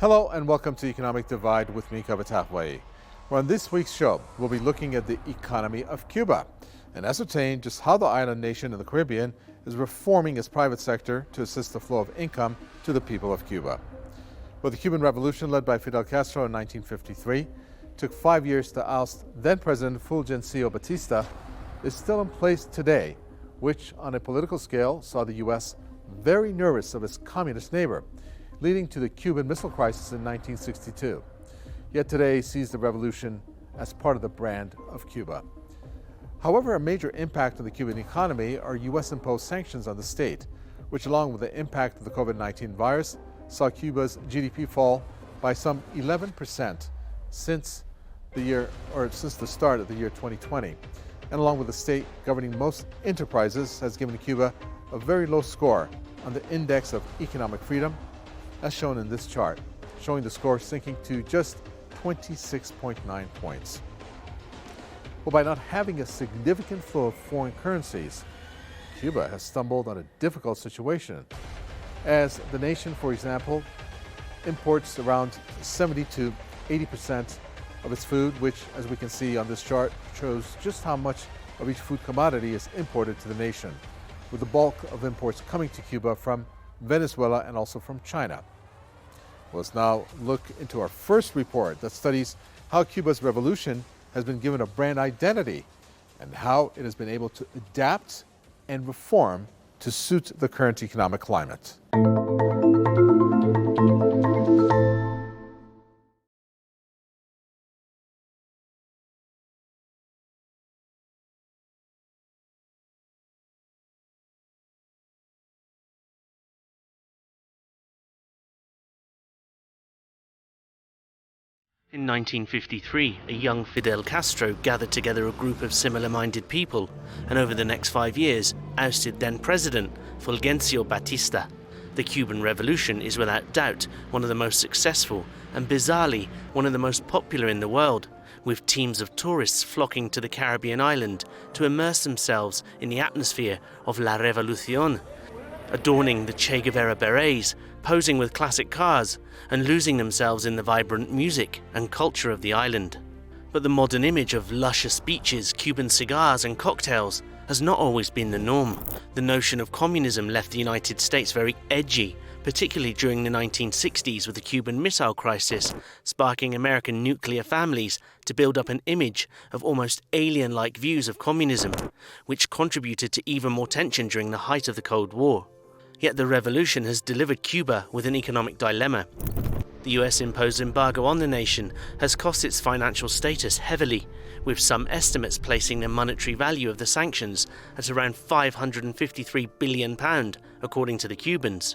Hello and welcome to Economic Divide with me, Cuba. Well, on this week's show, we'll be looking at the economy of Cuba and ascertain just how the island nation in the Caribbean is reforming its private sector to assist the flow of income to the people of Cuba. Well, the Cuban Revolution, led by Fidel Castro in 1953, took 5 years to oust then-President Fulgencio Batista, is still in place today, which on a political scale saw the U.S. very nervous of its communist neighbor, leading to the Cuban Missile Crisis in 1962. Yet today sees the revolution as part of the brand of Cuba. However, a major impact on the Cuban economy are U.S.-imposed sanctions on the state, which along with the impact of the COVID-19 virus, saw Cuba's GDP fall by some 11% since the start of the year 2020. And along with the state governing most enterprises has given Cuba a very low score on the Index of Economic Freedom, as shown in this chart, showing the score sinking to just 26.9 points. Well, by not having a significant flow of foreign currencies, Cuba has stumbled on a difficult situation, as the nation, for example, imports around 70 to 80% of its food, which, as we can see on this chart, shows just how much of each food commodity is imported to the nation, with the bulk of imports coming to Cuba from Venezuela and also from China. Let's now look into our first report that studies how Cuba's revolution has been given a brand identity and how it has been able to adapt and reform to suit the current economic climate. In 1953, a young Fidel Castro gathered together a group of similar-minded people and over the next 5 years ousted then-President Fulgencio Batista. The Cuban Revolution is without doubt one of the most successful and bizarrely one of the most popular in the world, with teams of tourists flocking to the Caribbean island to immerse themselves in the atmosphere of La Revolucion, adorning the Che Guevara berets, posing with classic cars, and losing themselves in the vibrant music and culture of the island. But the modern image of luscious beaches, Cuban cigars and cocktails has not always been the norm. The notion of communism left the United States very edgy, particularly during the 1960s with the Cuban Missile Crisis, sparking American nuclear families to build up an image of almost alien-like views of communism, which contributed to even more tension during the height of the Cold War. Yet the revolution has delivered Cuba with an economic dilemma. The US-imposed embargo on the nation has cost its financial status heavily, with some estimates placing the monetary value of the sanctions at around £553 billion, according to the Cubans.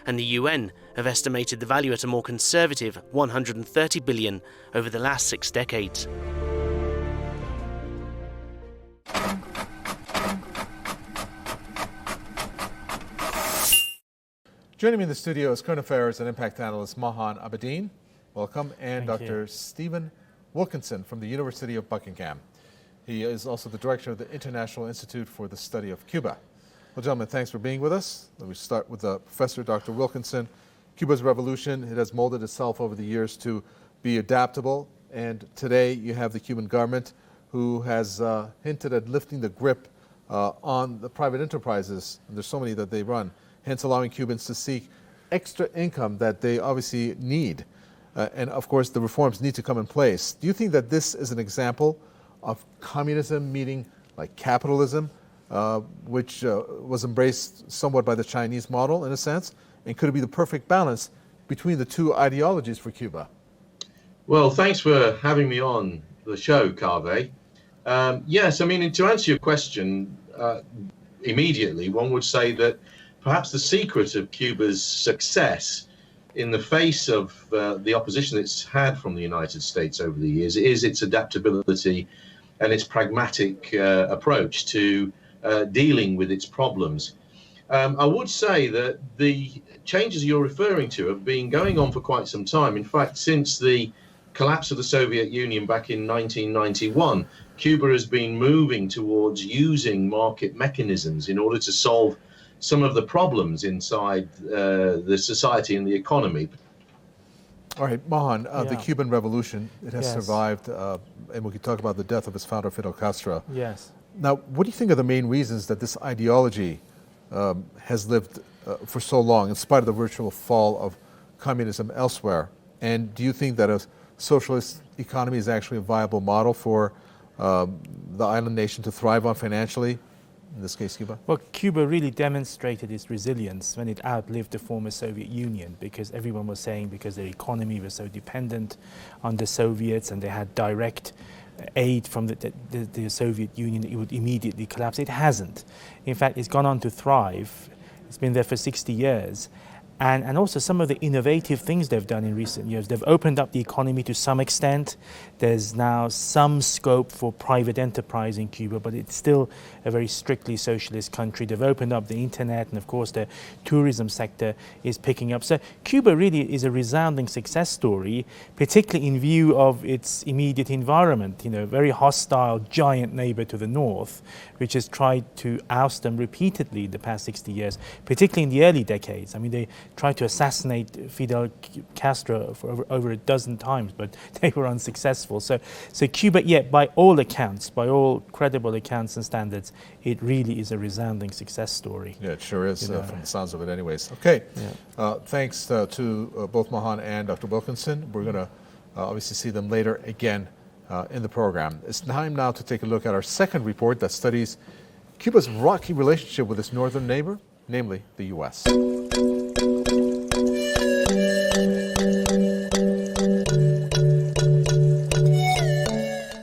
And the UN have estimated the value at a more conservative $130 billion over the last 6 decades. Joining me in the studio is current affairs and impact analyst Mahan Abedin. Welcome. And Thank Dr. you. Stephen Wilkinson from the University of Buckingham. He is also the director of the International Institute for the Study of Cuba. Well, gentlemen, thanks for being with us. Let me start with the professor, Dr. Wilkinson. Cuba's revolution, it has molded itself over the years to be adaptable. And today you have the Cuban government who has hinted at lifting the grip on the private enterprises. And there's so many that they run, hence allowing Cubans to seek extra income that they obviously need. And of course, the reforms need to come in place. Do you think that this is an example of communism meeting like capitalism, which was embraced somewhat by the Chinese model in a sense? And could it be the perfect balance between the two ideologies for Cuba? Well, thanks for having me on the show, Carve. Yes, I mean, to answer your question immediately, one would say that perhaps the secret of Cuba's success in the face of the opposition it's had from the United States over the years is its adaptability and its pragmatic approach to dealing with its problems. I would say that the changes you're referring to have been going on for quite some time. In fact, since the collapse of the Soviet Union back in 1991, Cuba has been moving towards using market mechanisms in order to solve some of the problems inside the society and the economy. All right, Mahan, the Yeah. Cuban Revolution, it has Yes. survived, and we can talk about the death of its founder, Fidel Castro. Yes. Now, what do you think are the main reasons that this ideology has lived for so long, in spite of the virtual fall of communism elsewhere? And do you think that a socialist economy is actually a viable model for the island nation to thrive on financially, in this case Cuba? Well, Cuba really demonstrated its resilience when it outlived the former Soviet Union, because everyone was saying because their economy was so dependent on the Soviets and they had direct aid from the Soviet Union, it would immediately collapse. It hasn't. In fact, it's gone on to thrive. It's been there for 60 years. And also some of the innovative things they've done in recent years. They've opened up the economy to some extent. There's now some scope for private enterprise in Cuba, but it's still a very strictly socialist country. They've opened up the internet, and of course the tourism sector is picking up. So Cuba really is a resounding success story, particularly in view of its immediate environment. You know, very hostile giant neighbor to the north, which has tried to oust them repeatedly in the past 60 years, particularly in the early decades. I mean, they tried to assassinate Fidel Castro for over a dozen times, but they were unsuccessful. So Cuba, yet by all accounts, by all credible accounts and standards, it really is a resounding success story. Yeah, it sure is, You know. from the sounds of it anyways. Okay, Yeah. thanks to both Mahan and Dr. Wilkinson. We're going to obviously see them later again in the program. It's time now to take a look at our second report that studies Cuba's rocky relationship with its northern neighbor, namely the U.S.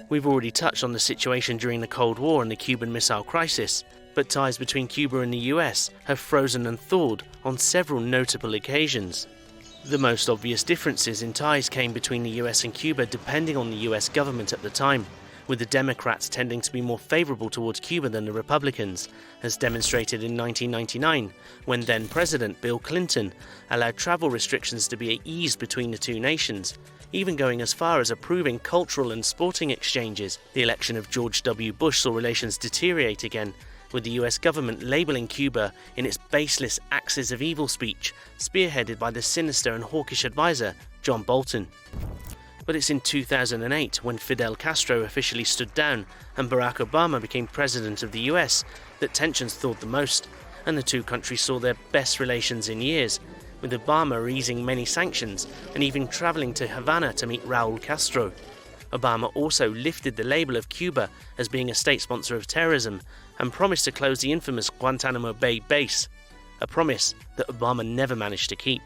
We've already touched on the situation during the Cold War and the Cuban Missile Crisis, but ties between Cuba and the US have frozen and thawed on several notable occasions. The most obvious differences in ties came between the US and Cuba depending on the US government at the time, with the Democrats tending to be more favourable towards Cuba than the Republicans, as demonstrated in 1999, when then-President Bill Clinton allowed travel restrictions to be eased between the two nations, even going as far as approving cultural and sporting exchanges. The election of George W. Bush saw relations deteriorate again, with the US government labelling Cuba in its baseless axis of evil speech, spearheaded by the sinister and hawkish advisor John Bolton. But it's in 2008, when Fidel Castro officially stood down and Barack Obama became president of the US, that tensions thawed the most, and the two countries saw their best relations in years, with Obama easing many sanctions and even travelling to Havana to meet Raul Castro. Obama also lifted the label of Cuba as being a state sponsor of terrorism and promised to close the infamous Guantanamo Bay base, a promise that Obama never managed to keep.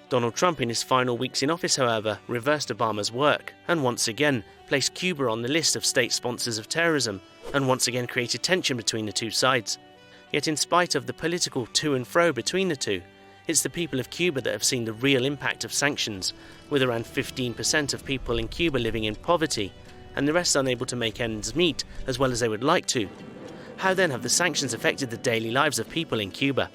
Donald Trump in his final weeks in office, however, reversed Obama's work and once again placed Cuba on the list of state sponsors of terrorism and once again created tension between the two sides. Yet in spite of the political to and fro between the two, it's the people of Cuba that have seen the real impact of sanctions, with around 15% of people in Cuba living in poverty and the rest unable to make ends meet as well as they would like to. How then have the sanctions affected the daily lives of people in Cuba?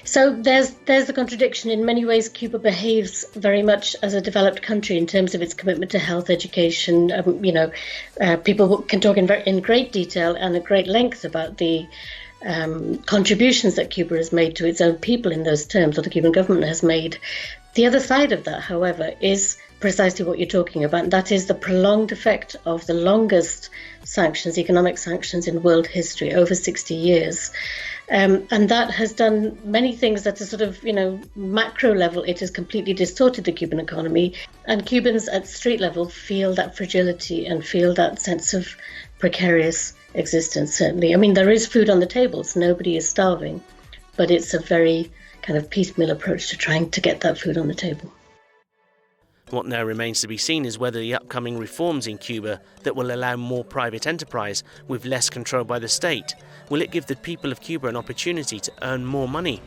So there's the contradiction. In many ways, Cuba behaves very much as a developed country in terms of its commitment to health, education. People can talk in great detail and at great length about the contributions that Cuba has made to its own people in those terms, or the Cuban government has made. The other side of that, however, is precisely what you're talking about, and that is the prolonged effect of the longest sanctions, economic sanctions in world history, over 60 years. And that has done many things at a sort of, macro level. It has completely distorted the Cuban economy, and Cubans at street level feel that fragility and feel that sense of precarious existence, certainly. I mean, there is food on the tables, nobody is starving, but it's a very kind of piecemeal approach to trying to get that food on the table. What now remains to be seen is whether the upcoming reforms in Cuba that will allow more private enterprise with less control by the state, will it give the people of Cuba an opportunity to earn more money?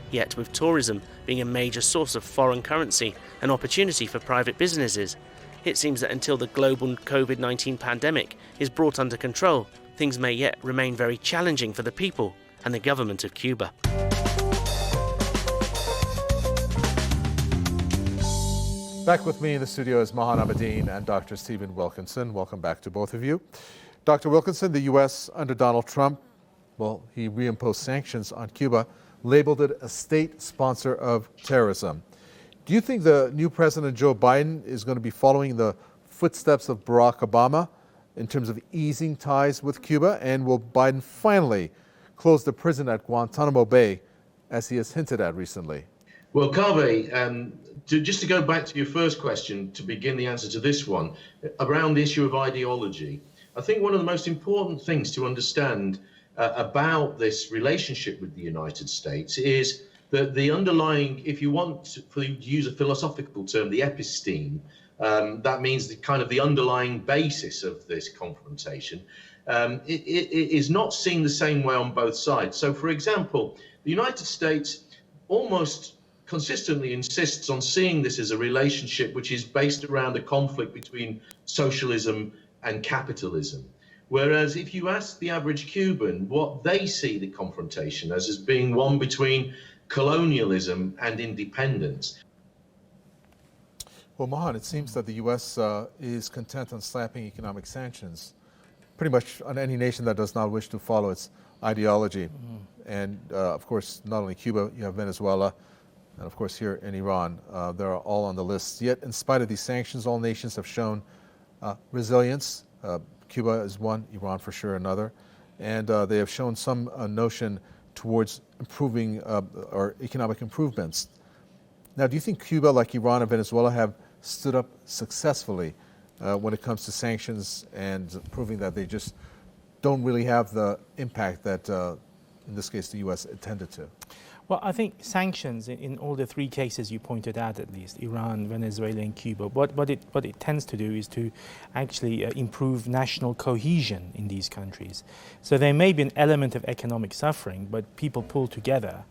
Yet with tourism being a major source of foreign currency and opportunity for private businesses, it seems that until the global COVID-19 pandemic is brought under control, things may yet remain very challenging for the people and the government of Cuba. Back with me in the studio is Mahan Abedin and Dr. Stephen Wilkinson. Welcome back to both of you. Dr. Wilkinson, the U.S. under Donald Trump, he reimposed sanctions on Cuba, labeled it a state sponsor of terrorism. Do Do you think the new President Joe Biden is going to be following the footsteps of Barack Obama in terms of easing ties with Cuba? And will Biden finally close the prison at Guantanamo Bay, as he has hinted at recently? Well, Kaveh, just to go back to your first question, to begin the answer to this one, around the issue of ideology, I think one of the most important things to understand about this relationship with the United States is that the underlying, if you want to use a philosophical term, the episteme, that means the kind of the underlying basis of this confrontation, it is not seen the same way on both sides. So, for example, the United States almost consistently insists on seeing this as a relationship which is based around a conflict between socialism and capitalism. Whereas if you ask the average Cuban what they see the confrontation as being one between colonialism and independence. Well, Mohan, it seems that the U.S. Is content on slapping economic sanctions pretty much on any nation that does not wish to follow its ideology. And of course, not only Cuba, you have Venezuela, and of course here in Iran, they're all on the list. Yet, in spite of these sanctions, all nations have shown resilience. Cuba is one, Iran for sure another, and they have shown some notion towards improving or economic improvements. Now, do you think Cuba, like Iran and Venezuela, have stood up successfully when it comes to sanctions and proving that they just don't really have the impact that, in this case, the U.S. intended to? Well, I think sanctions in all the three cases you pointed out, at least Iran, Venezuela, and Cuba, what it tends to do is to actually improve national cohesion in these countries. So there may be an element of economic suffering, but people pull together.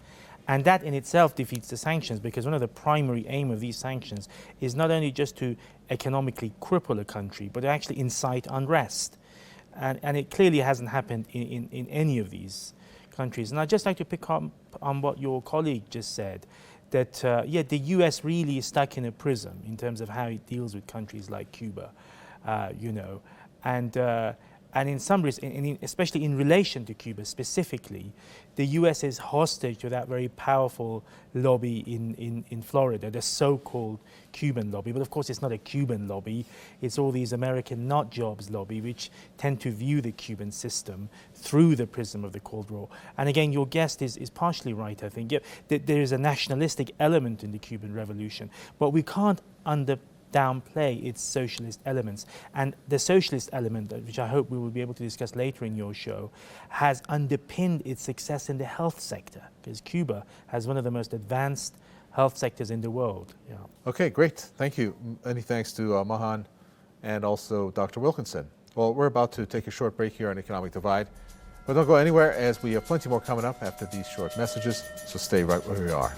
And that in itself defeats the sanctions, because one of the primary aim of these sanctions is not only just to economically cripple a country, but to actually incite unrest. And it clearly hasn't happened in any of these countries. And I'd just like to pick up on what your colleague just said, that the US really is stuck in a prism in terms of how it deals with countries like Cuba, and in some ways, especially in relation to Cuba specifically, the US is hostage to that very powerful lobby in Florida, the so-called Cuban lobby. But of course, it's not a Cuban lobby. It's all these American not jobs lobby, which tend to view the Cuban system through the prism of the Cold War. And again, your guest is partially right, I think. Yeah, there is a nationalistic element in the Cuban Revolution, but we can't downplay its socialist elements. And the socialist element, which I hope we will be able to discuss later in your show, has underpinned its success in the health sector, because Cuba has one of the most advanced health sectors in the world. Yeah. Okay, great. Thank you. Many thanks to Mahan and also Dr. Wilkinson. Well, we're about to take a short break here on Economic Divide, but don't go anywhere, as we have plenty more coming up after these short messages, so stay right where we are.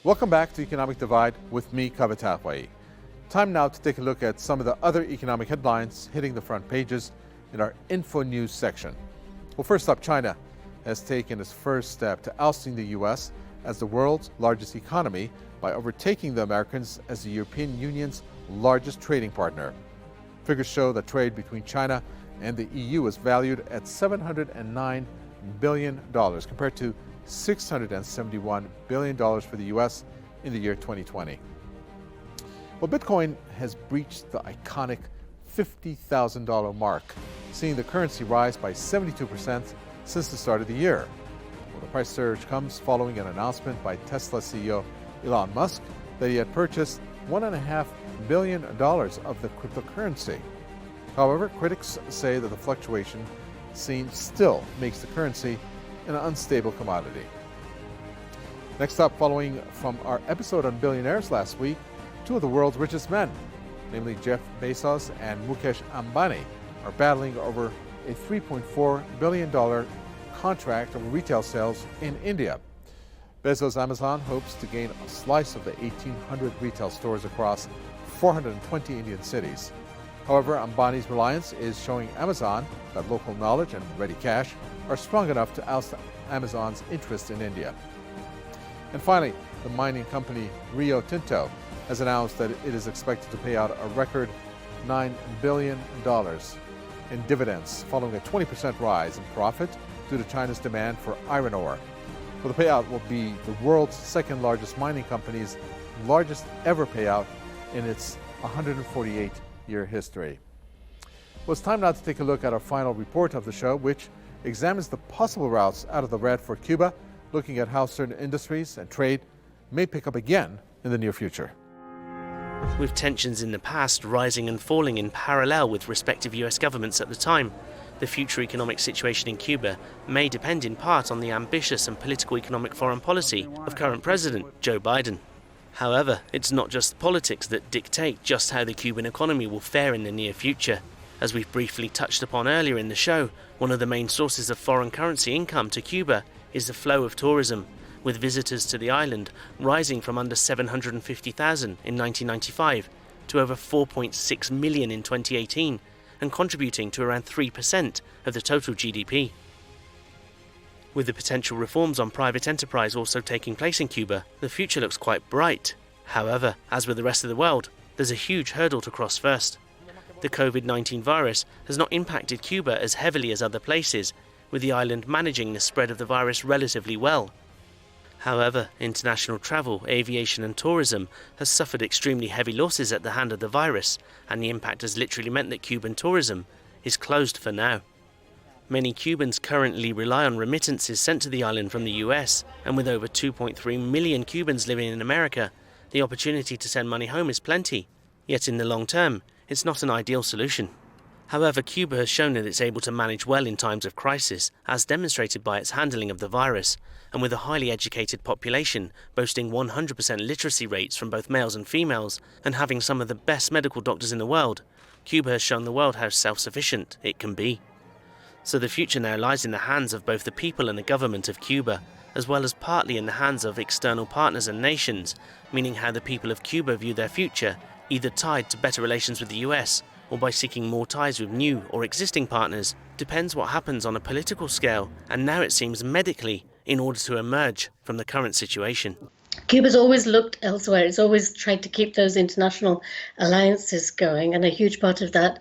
Welcome back to Economic Divide with me, Kaveh Tafwai. Time now to take a look at some of the other economic headlines hitting the front pages in our Info News section. Well, first up, China has taken its first step to ousting the U.S. as the world's largest economy by overtaking the Americans as the European Union's largest trading partner. Figures show that trade between China and the EU is valued at $709 billion compared to $671 billion for the U.S. in the year 2020. Well, Bitcoin has breached the iconic $50,000 mark, seeing the currency rise by 72% since the start of the year. Well, the price surge comes following an announcement by Tesla CEO Elon Musk that he had purchased $1.5 billion of the cryptocurrency. However, critics say that the fluctuation seen still makes the currency an unstable commodity. Next up, following from our episode on billionaires last week, two of the world's richest men, namely Jeff Bezos and Mukesh Ambani, are battling over a $3.4 billion contract over retail sales in India. Bezos' Amazon hopes to gain a slice of the 1,800 retail stores across 420 Indian cities. However, Ambani's reliance is showing Amazon that local knowledge and ready cash are strong enough to oust Amazon's interest in India. And finally, the mining company Rio Tinto has announced that it is expected to pay out a record $9 billion in dividends following a 20% rise in profit due to China's demand for iron ore. Well, the payout will be the world's second largest mining company's largest ever payout in its 148-year history. Well, it's time now to take a look at our final report of the show, which examines the possible routes out of the red for Cuba, looking at how certain industries and trade may pick up again in the near future. With tensions in the past rising and falling in parallel with respective US governments at the time, the future economic situation in Cuba may depend in part on the ambitious and political economic foreign policy of current President Joe Biden. However, it's not just politics that dictate just how the Cuban economy will fare in the near future. As we've briefly touched upon earlier in the show, one of the main sources of foreign currency income to Cuba is the flow of tourism, with visitors to the island rising from under 750,000 in 1995 to over 4.6 million in 2018, and contributing to around 3% of the total GDP. With the potential reforms on private enterprise also taking place in Cuba, the future looks quite bright. However, as with the rest of the world, there's a huge hurdle to cross first. The COVID-19 virus has not impacted Cuba as heavily as other places, with the island managing the spread of the virus relatively well. However, international travel, aviation and tourism has suffered extremely heavy losses at the hand of the virus, and the impact has literally meant that Cuban tourism is closed for now. Many Cubans currently rely on remittances sent to the island from the US, and with over 2.3 million Cubans living in America, the opportunity to send money home is plenty. Yet in the long term, it's not an ideal solution. However, Cuba has shown that it's able to manage well in times of crisis, as demonstrated by its handling of the virus, and with a highly educated population boasting 100% literacy rates from both males and females, and having some of the best medical doctors in the world, Cuba has shown the world how self-sufficient it can be. So the future now lies in the hands of both the people and the government of Cuba, as well as partly in the hands of external partners and nations, meaning how the people of Cuba view their future, either tied to better relations with the US, or by seeking more ties with new or existing partners, depends what happens on a political scale, and now it seems medically, in order to emerge from the current situation. Cuba's always looked elsewhere. It's always tried to keep those international alliances going, and a huge part of that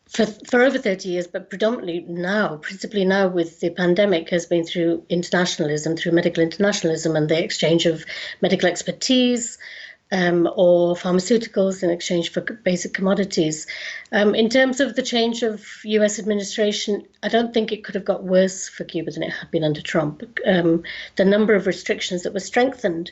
for over 30 years, but predominantly now, principally now with the pandemic, has been through internationalism, through medical internationalism and the exchange of medical expertise, or pharmaceuticals in exchange for basic commodities. In terms of the change of US administration, I don't think it could have got worse for Cuba than it had been under Trump. The number of restrictions that were strengthened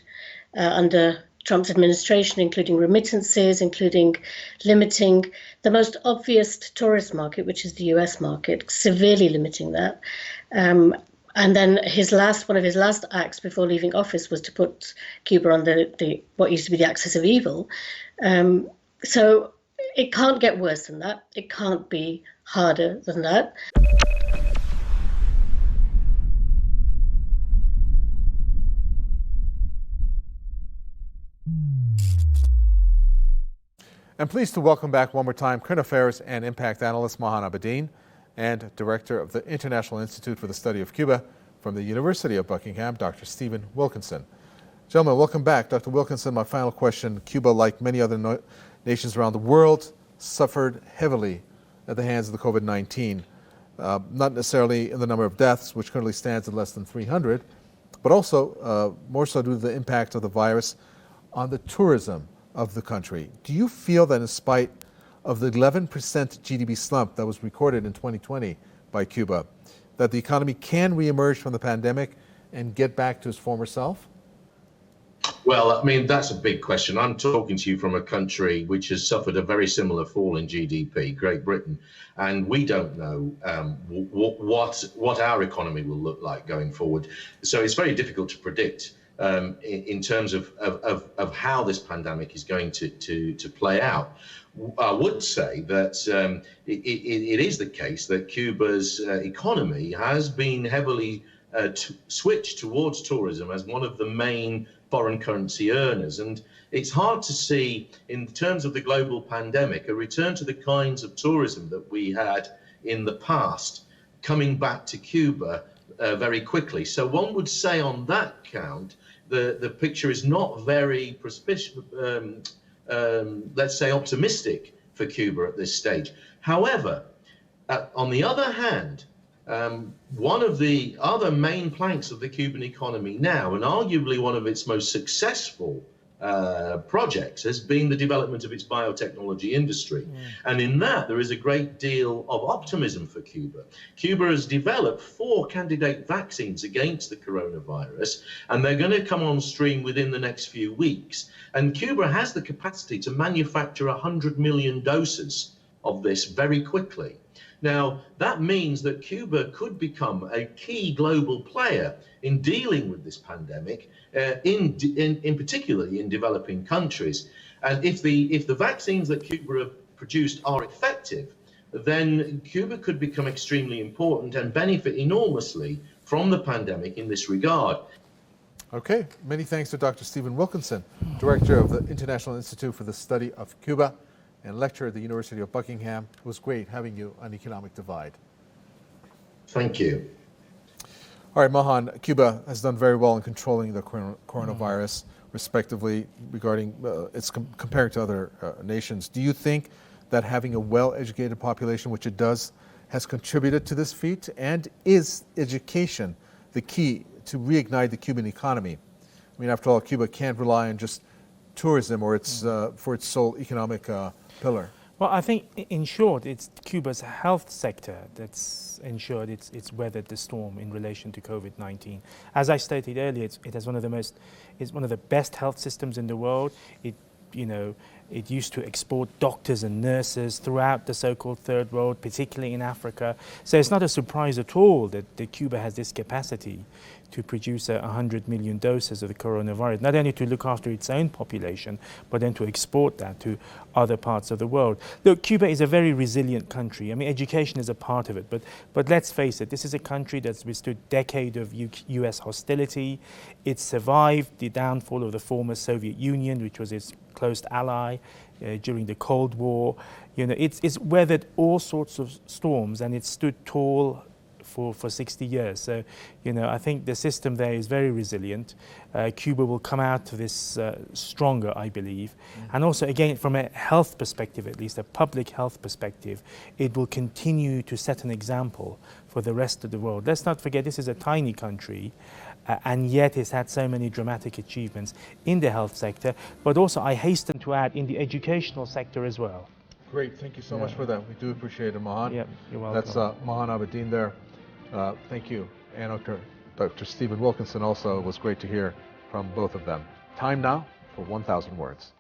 under Trump's administration, including remittances, including limiting the most obvious tourist market, which is the US market, severely limiting that. And then one of his last acts before leaving office was to put Cuba on the what used to be the axis of evil. So it can't get worse than that. It can't be harder than that. I'm pleased to welcome back one more time current affairs and impact analyst Mahan Abedin and director of the International Institute for the Study of Cuba from the University of Buckingham, Dr. Stephen Wilkinson. Gentlemen, welcome back. Dr. Wilkinson, my final question. Cuba, like many other nations around the world, suffered heavily at the hands of the COVID-19, not necessarily in the number of deaths, which currently stands at less than 300, but also more so due to the impact of the virus on the tourism of the country. Do you feel that in spite of the 11% GDP slump that was recorded in 2020 by Cuba, that the economy can reemerge from the pandemic and get back to its former self? Well, I mean, that's a big question. I'm talking to you from a country which has suffered a very similar fall in GDP, Great Britain, and we don't know what our economy will look like going forward. So it's very difficult to predict in terms of how this pandemic is going to play out. I would say that it is the case that Cuba's economy has been heavily switched towards tourism as one of the main foreign currency earners. And it's hard to see, in terms of the global pandemic, a return to the kinds of tourism that we had in the past coming back to Cuba very quickly. So one would say on that count, the picture is not very let's say optimistic for Cuba at this stage. However, on the other hand, One of the other main planks of the Cuban economy now, and arguably one of its most successful projects, has been the development of its biotechnology industry. And in that, there is a great deal of optimism for Cuba. Cuba has developed 4 candidate vaccines against the coronavirus, and they're going to come on stream within the next few weeks. And Cuba has the capacity to manufacture 100 million doses of this very quickly. Now, that means that Cuba could become a key global player in dealing with this pandemic, in particularly in developing countries. And if the vaccines that Cuba have produced are effective, then Cuba could become extremely important and benefit enormously from the pandemic in this regard. Okay, many thanks to Dr. Stephen Wilkinson, Director of the International Institute for the Study of Cuba and lecturer at the University of Buckingham. It was great having you on Economic Divide. Thank you. All right, Mahan, Cuba has done very well in controlling the coronavirus, respectively, regarding its comparing to other nations. Do you think that having a well-educated population, which it does, has contributed to this feat? And is education the key to reignite the Cuban economy? I mean, after all, Cuba can't rely on just tourism or its for its sole economic pillar. Well, I think, in short, it's Cuba's health sector that's ensured it's weathered the storm in relation to COVID-19. As I stated earlier, it has one of the best health systems in the world. It used to export doctors and nurses throughout the so-called third world, particularly in Africa. So it's not a surprise at all that Cuba has this capacity to produce 100 million doses of the coronavirus, not only to look after its own population, but then to export that to other parts of the world. Look, Cuba is a very resilient country. I mean, education is a part of it, but let's face it, this is a country that's withstood a decade of US hostility. It survived the downfall of the former Soviet Union, which was its close ally during the Cold War. It's weathered all sorts of storms, and it stood tall for 60 years. So, I think the system there is very resilient. Cuba will come out of this stronger, I believe. And also, again, from a health perspective, at least a public health perspective, it will continue to set an example for the rest of the world. Let's not forget, this is a tiny country, and yet it's had so many dramatic achievements in the health sector, but also, I hasten to add, in the educational sector as well. Great, thank you so much for that. We do appreciate it, Mahan. Yeah, you're welcome. That's Mahan Abedin there. Thank you. And Dr. Stephen Wilkinson also. It was great to hear from both of them. Time now for 1,000 words.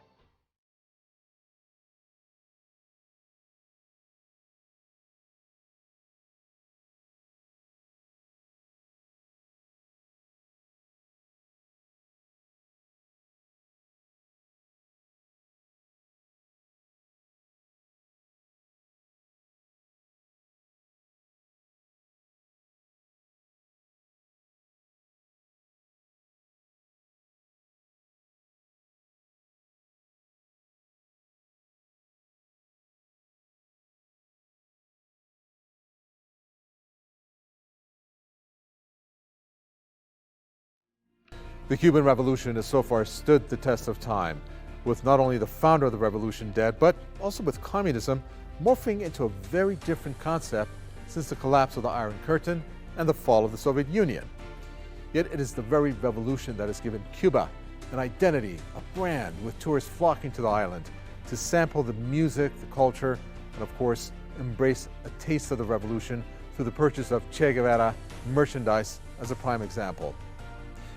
The Cuban Revolution has so far stood the test of time, with not only the founder of the revolution dead, but also with communism morphing into a very different concept since the collapse of the Iron Curtain and the fall of the Soviet Union. Yet it is the very revolution that has given Cuba an identity, a brand, with tourists flocking to the island to sample the music, the culture, and of course, embrace a taste of the revolution through the purchase of Che Guevara merchandise as a prime example.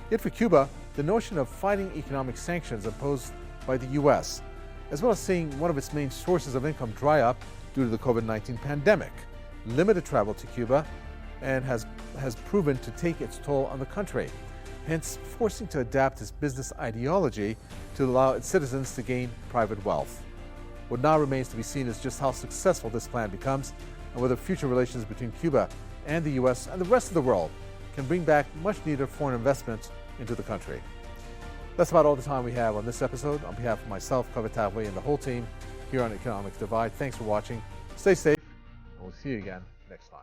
Yet for Cuba, the notion of fighting economic sanctions imposed by the US, as well as seeing one of its main sources of income dry up due to the COVID-19 pandemic, limited travel to Cuba and has proven to take its toll on the country, hence forcing to adapt its business ideology to allow its citizens to gain private wealth. What now remains to be seen is just how successful this plan becomes and whether future relations between Cuba and the US and the rest of the world can bring back much needed foreign investment into the country. That's about all the time we have on this episode. On behalf of myself, Kaveh Tavway, and the whole team here on Economic Divide, thanks for watching. Stay safe, and we'll see you again next time.